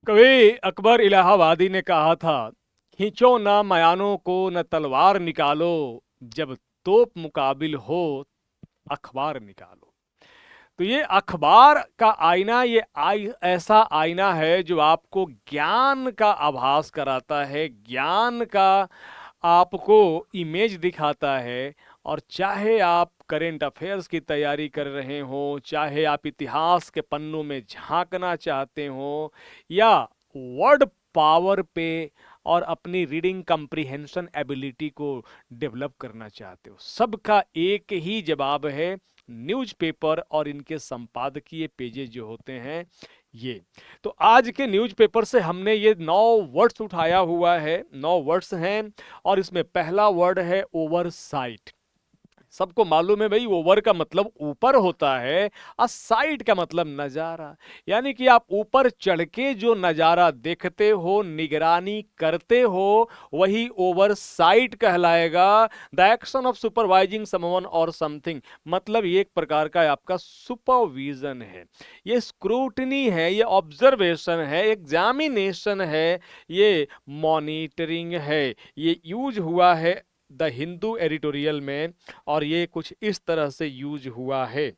कवि अकबर इलाहाबादी ने कहा था, खींचो ना मयानों को न तलवार निकालो, जब तोप मुकाबिल हो अखबार निकालो। तो ये अखबार का आईना, ये ऐसा आईना है जो आपको ज्ञान का आभास कराता है, ज्ञान का आपको इमेज दिखाता है। और चाहे आप करेंट अफेयर्स की तैयारी कर रहे हो, चाहे आप इतिहास के पन्नों में झांकना चाहते हो, या वर्ड पावर पे और अपनी रीडिंग कंप्रीहेंशन एबिलिटी को डेवलप करना चाहते हो, सबका एक ही जवाब है, न्यूज़पेपर और इनके संपादकीय पेजेस जो होते हैं ये। तो आज के न्यूज़पेपर से हमने ये 9 वर्ड्स उठाया हुआ है, 9 वर्ड्स हैं। और इसमें पहला वर्ड है ओवरसाइट। सबको मालूम है भाई, ओवर का मतलब ऊपर होता है और साइड का मतलब नजारा। यानी कि आप ऊपर चढ़ के जो नजारा देखते हो, निगरानी करते हो, वही ओवर साइट कहलाएगा। The action of supervising someone और समथिंग, मतलब ये एक प्रकार का आपका सुपरविजन है, ये स्क्रूटनी है, ये ऑब्जर्वेशन है, एग्जामिनेशन है, ये मॉनिटरिंग है। ये यूज हुआ है द हिंदू एडिटोरियल में, और ये कुछ इस तरह से यूज हुआ है।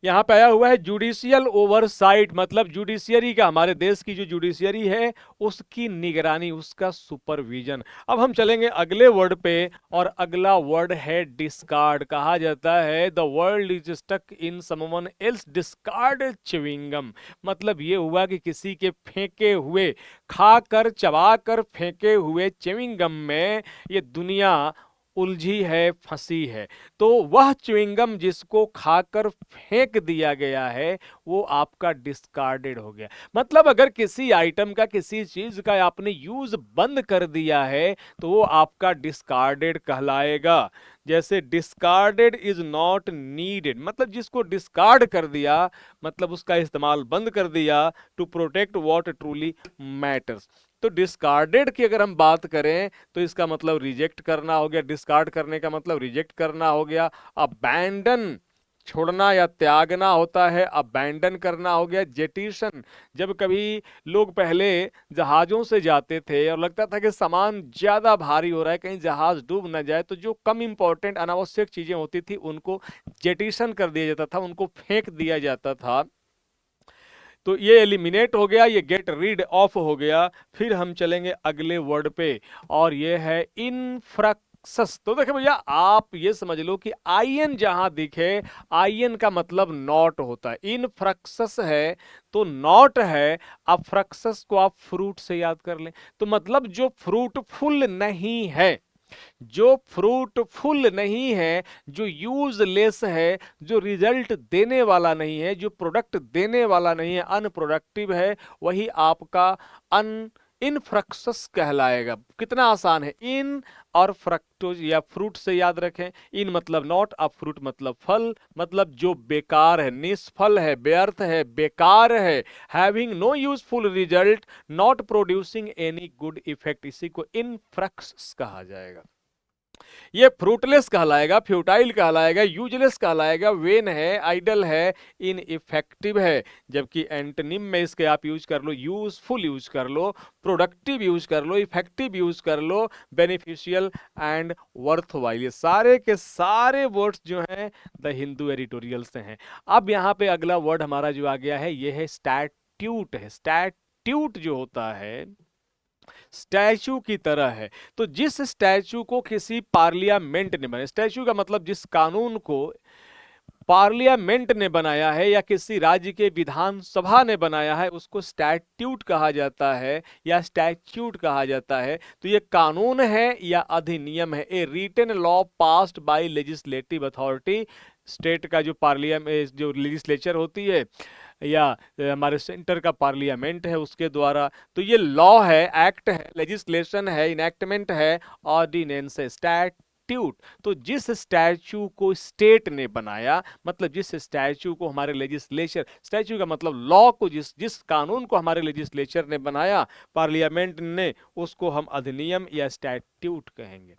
यहाँ पे आया हुआ है जुडिशियल ओवरसाइट, मतलब जुडिशियरी का, हमारे देश की जो जुडिशियरी है उसकी निगरानी, उसका सुपरविजन। अब हम चलेंगे अगले वर्ड पे, और अगला वर्ड है डिस्कार्ड। कहा जाता है the world is stuck in someone else discard chewing gum, मतलब ये हुआ कि किसी के फेंके हुए, खाकर चबाकर फेंके हुए च्युइंगम में ये दुनिया उलझी है, फंसी है। तो वह च्युइंगम जिसको खाकर फेंक दिया गया है वो आपका डिस्कार्डेड हो गया। मतलब अगर किसी आइटम का, किसी चीज का आपने यूज बंद कर दिया है तो वो आपका डिस्कार्डेड कहलाएगा। जैसे डिस्कार्डेड इज नॉट नीडेड, मतलब जिसको डिस्कार्ड कर दिया, मतलब उसका इस्तेमाल बंद कर दिया, to protect what truly matters. तो डिस्कार्डेड की अगर हम बात करें तो इसका मतलब रिजेक्ट करना हो गया, डिस्कार्ड करने का मतलब रिजेक्ट करना हो गया। अबैंडन, छोड़ना या त्यागना होता है, अबैंडन करना हो गया। जेटिशन, जब कभी लोग पहले जहाजों से जाते थे और लगता था कि सामान ज्यादा भारी हो रहा है, कहीं जहाज डूब ना जाए, तो जो कम इंपॉर्टेंट अनावश्यक चीजें होती थी उनको जेटिशन कर दिया जाता था, उनको फेंक दिया जाता था। तो ये एलिमिनेट हो गया, ये गेट रीड ऑफ हो गया। फिर हम चलेंगे अगले वर्ड पे, और ये है इनफ्रक्सस। तो देखिए भैया, आप ये समझ लो कि आईएन जहां दिखे, आईएन का मतलब नॉट होता है। इनफ्रक्सस है तो नॉट है। अब फ्रक्सस को आप फ्रूट से याद कर लें, तो मतलब जो फ्रूटफुल नहीं है, जो फ्रूटफुल नहीं है, जो यूजलेस है, जो रिजल्ट देने वाला नहीं है, जो प्रोडक्ट देने वाला नहीं है, अनप्रोडक्टिव है, वही आपका अन इनफ्रक्सस कहलाएगा। कितना आसान है, इन और फ्रक्टोज या फ्रूट से याद रखें। इन मतलब नॉट, अब फ्रूट मतलब फल, मतलब जो बेकार है, निष्फल है, व्यर्थ है, बेकार है, having no useful result, not producing any good effect, इसी को इनफ्रक्सस कहा जाएगा। ये फ्रूटलेस कहलाएगा, फ्यूटाइल कहलाएगा, यूजलेस कहलाएगा, वेन है, आइडल है, इनइफेक्टिव है। जबकि एंटोनिम में इसके आप यूज कर लो, यूजफुल यूज कर लो, प्रोडक्टिव यूज कर लो, इफेक्टिव यूज कर लो, बेनिफिशियल एंड वर्थवाइल। ये सारे के सारे वर्ड्स जो हैं द हिंदू एडिटोरियल से हैं। अब यहाँ पे अगला वर्ड हमारा जो आ गया है ये है स्टैट्यूट है। स्टैट्यूट जो होता है स्टैचू की तरह है। तो जिस स्टैचू को किसी पार्लियामेंट ने बनाया, स्टैचू का मतलब जिस कानून को पार्लियामेंट ने बनाया है या किसी राज्य के विधानसभा ने बनाया है, उसको स्टैट्यूट कहा जाता है या स्टैच्यूट कहा जाता है। तो ये कानून है या अधिनियम है, a written law passed by legislative authority. State का जो पार्लियामेंट, जो लेजिस्लेचर होती है, या हमारे सेंटर का पार्लियामेंट है, उसके द्वारा। तो ये लॉ है, एक्ट है, लेजिस्लेशन है, इनैक्टमेंट है, ऑर्डिनेंस है, स्टैट्यूट। तो जिस स्टैच्यू को स्टेट ने बनाया, मतलब जिस स्टैच्यू को हमारे लेजिस्लेचर, स्टैच्यू का मतलब लॉ को, जिस जिस कानून को हमारे लेजिस्लेचर ने बनाया, पार्लियामेंट ने, उसको हम अधिनियम या स्टैट्यूट कहेंगे।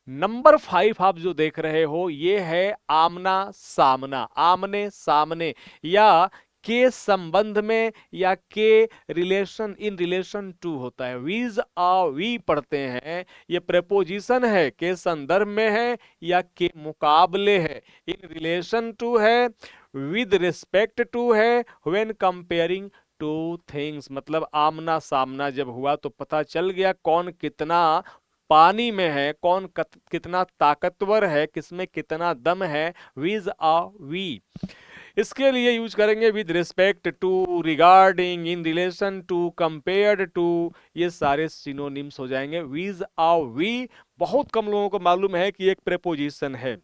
नंबर 5 आप जो देख रहे हो ये है आमना सामना, आमने सामने, या के संबंध में या के रिलेशन इन रिलेशन टू होता है। वीज आ वी पढ़ते हैं, ये प्रेपोजिशन है, के संदर्भ में है या के मुकाबले है, इन रिलेशन टू है, विद रिस्पेक्ट टू है, व्हेन कंपेयरिंग टू थिंग्स, मतलब आमना सामना जब हुआ तो पता चल गया कौन कितना पानी में है, कौन कितना ताकतवर है, किसमें कितना दम है। विज आ वी इसके लिए यूज करेंगे with respect to, regarding, in relation to, compared to, ये सारे सिनोनिम्स हो जाएंगे। विज आ वी बहुत कम लोगों को मालूम है कि एक प्रेपोजिशन है।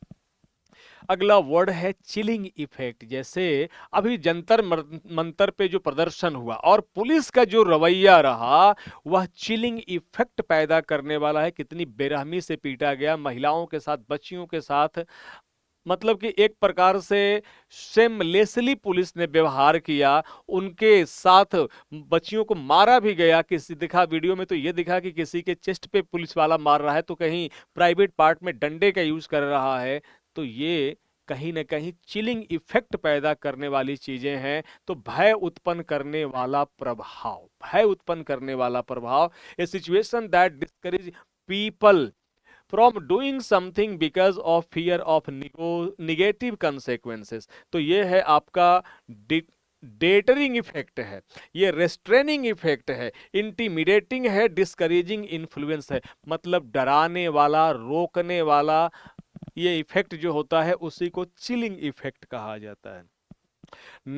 अगला वर्ड है चिलिंग इफेक्ट। जैसे अभी जंतर मंतर पे जो प्रदर्शन हुआ और पुलिस का जो रवैया रहा वह चिलिंग इफेक्ट पैदा करने वाला है। कितनी बेरहमी से पीटा गया, महिलाओं के साथ, बच्चियों के साथ, मतलब कि एक प्रकार से शेमलेसली पुलिस ने व्यवहार किया, उनके साथ बच्चियों को मारा भी गया। किसी दिखा वीडियो में तो ये दिखा कि किसी के चेस्ट पे पुलिस वाला मार रहा है, तो कहीं प्राइवेट पार्ट में डंडे का यूज कर रहा है। तो ये कहीं ना कहीं चिलिंग इफेक्ट पैदा करने वाली चीजें हैं। तो भय उत्पन्न करने वाला प्रभाव, भय उत्पन्न करने वाला प्रभाव, a situation that discourage people from doing something because of fear of negative consequences. तो ये है आपका डेटरिंग इफेक्ट है, ये रेस्ट्रेनिंग इफेक्ट है, इंटिमिडेटिंग है, डिस्करेजिंग इन्फ्लुएंस है, मतलब डराने वाला, रोकने वाला। ये इफेक्ट जो होता है उसी को चिलिंग इफेक्ट कहा जाता है।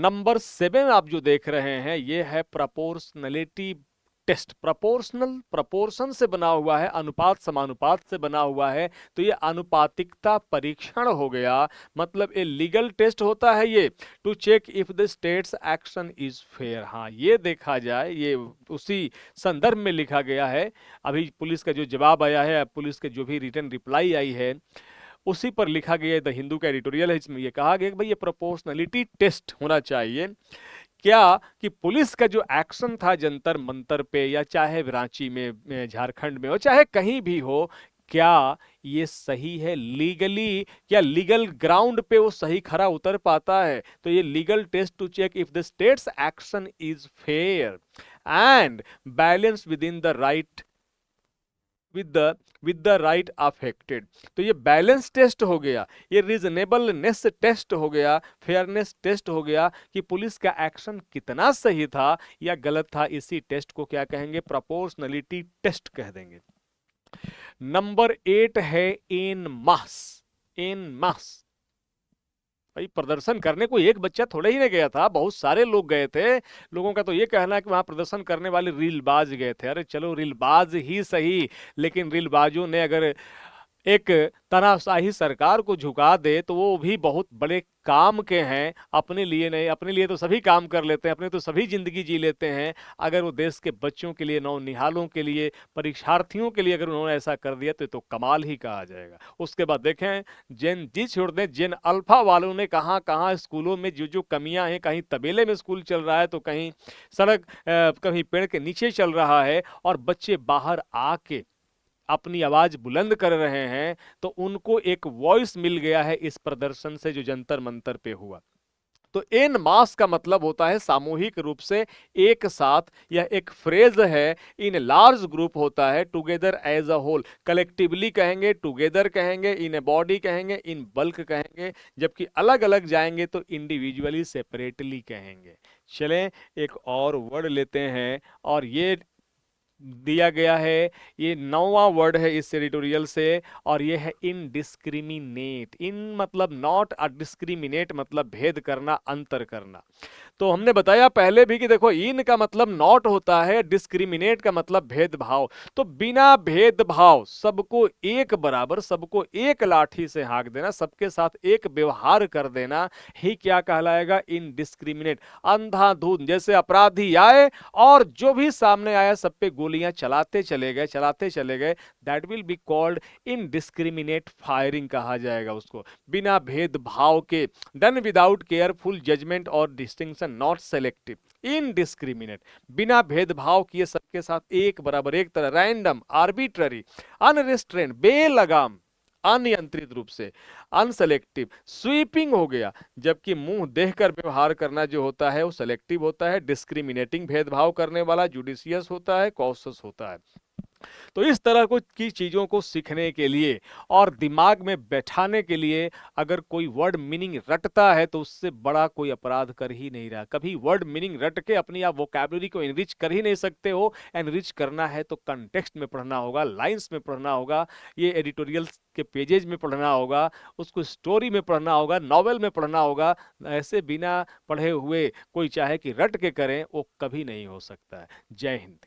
नंबर 7 आप जो देख रहे हैं ये है प्रोपोर्शनलिटी टेस्ट। प्रोपोर्शनल प्रोपोर्शन से बना हुआ है, अनुपात समानुपात से बना हुआ है। तो ये अनुपातिकता परीक्षण हो गया, मतलब ये लीगल टेस्ट होता है ये, to check if the state's action is fair. हाँ, ये देखा जाए, ये उसी संदर्भ में लिखा गया है। अभी पुलिस का जो जवाब आया है, पुलिस के जो भी रिटर्न रिप्लाई आई है उसी पर लिखा गया, द हिंदू का एडिटोरियल है, इसमें ये कहा गया कि भाई ये प्रोपोर्शनलिटी टेस्ट होना चाहिए। क्या कि पुलिस का जो एक्शन था जंतर मंतर पे, या चाहे रांची में, झारखंड में हो, चाहे कहीं भी हो, क्या ये सही है लीगली, क्या लीगल ग्राउंड पे वो सही खरा उतर पाता है। तो ये legal test to check if the state's action is fair and balance with in the right with the right affected. तो ये बैलेंस टेस्ट हो गया, ये रीजनेबलनेस टेस्ट हो गया, फेयरनेस टेस्ट हो गया कि पुलिस का एक्शन कितना सही था या गलत था। इसी टेस्ट को क्या कहेंगे, प्रोपोर्शनलिटी टेस्ट कह देंगे। नंबर 8 है एन मास। एन मास भाई प्रदर्शन करने को एक बच्चा थोड़ा ही नहीं गया था, बहुत सारे लोग गए थे। लोगों का तो ये कहना है कि वहां प्रदर्शन करने वाले रीलबाज गए थे। अरे चलो रीलबाज ही सही, लेकिन रीलबाजों ने अगर एक तानाशाही सरकार को झुका दे तो वो भी बहुत बड़े काम के हैं, अपने लिए नहीं। अपने लिए तो सभी काम कर लेते हैं, अपने तो सभी जिंदगी जी लेते हैं। अगर वो देश के बच्चों के लिए, नौनिहालों के लिए, परीक्षार्थियों के लिए अगर उन्होंने ऐसा कर दिया तो कमाल ही कहा जाएगा। उसके बाद देखें, जेन जी छोड़ दें, जेन अल्फा वालों ने कहाँ कहाँ स्कूलों में जो जो कमियां हैं, कहीं तबेले में स्कूल चल रहा है तो कहीं सड़क, कहीं पेड़ के नीचे चल रहा है, और बच्चे बाहर आके अपनी आवाज बुलंद कर रहे हैं। तो उनको एक वॉइस मिल गया है इस प्रदर्शन से जो जंतर मंतर पे हुआ। तो एन मास का मतलब होता है सामूहिक रूप से, एक साथ। यह एक फ्रेज है, इन लार्ज ग्रुप होता है, together as a whole. Collectively कहेंगे, टुगेदर कहेंगे, इन ए बॉडी कहेंगे, इन बल्क कहेंगे। जबकि अलग अलग जाएंगे तो इंडिविजुअली, सेपरेटली कहेंगे। चलें एक और वर्ड लेते हैं, और ये दिया गया है, ये 9वां वर्ड है इस एडिटोरियल से, और ये है इनडिस्क्रिमिनेट। इन मतलब नॉट अ डिस्क्रिमिनेट, मतलब भेद करना, अंतर करना। तो हमने बताया पहले भी कि देखो, इन का मतलब नॉट होता है, डिस्क्रिमिनेट का मतलब भेदभाव। तो बिना भेदभाव सबको एक बराबर, सबको एक लाठी से हाँक देना, सबके साथ एक व्यवहार कर देना ही क्या कहलाएगा, इनडिस्क्रिमिनेट। अंधाधुंध जैसे अपराधी आए और जो भी सामने आया सब पे गोलियां चलाते चले गए, चलाते चले गए, that will be called indiscriminate firing कहा जाएगा उसको। बिना भेदभाव के, डन विदाउट केयरफुल जजमेंट और डिस्टिंक्शन, नॉट सेलेक्टिव, इनडिस्क्रिमिनेट, बिना भेदभाव किए सबके साथ एक बराबर, एक तरह, रैंडम, आर्बिट्ररी, अनरिस्ट्रेंड, बेलगाम, अनियंत्रित रूप से, अनसेलेक्टिव। स्वीपिंग हो गया, जबकि मुंह देखकर व्यवहार करना जो होता है वो सेलेक्टिव होता है। डिस्क्रिमिनेटिंग, भेदभाव करने वाला जुडिशियस होता है, कॉशियस होता है। तो इस तरह को की चीज़ों को सीखने के लिए और दिमाग में बैठाने के लिए अगर कोई वर्ड मीनिंग रटता है तो उससे बड़ा कोई अपराध कर ही नहीं रहा। कभी वर्ड मीनिंग रट के अपनी आप वोकैबुलरी को एनरिच कर ही नहीं सकते हो। एनरिच करना है तो कंटेक्स्ट में पढ़ना होगा, लाइंस में पढ़ना होगा, ये एडिटोरियल्स के पेजेज में पढ़ना होगा, उसको स्टोरी में पढ़ना होगा, नॉवेल में पढ़ना होगा। ऐसे बिना पढ़े हुए कोई चाहे कि रट के करें, वो कभी नहीं हो सकता है। जय हिंद।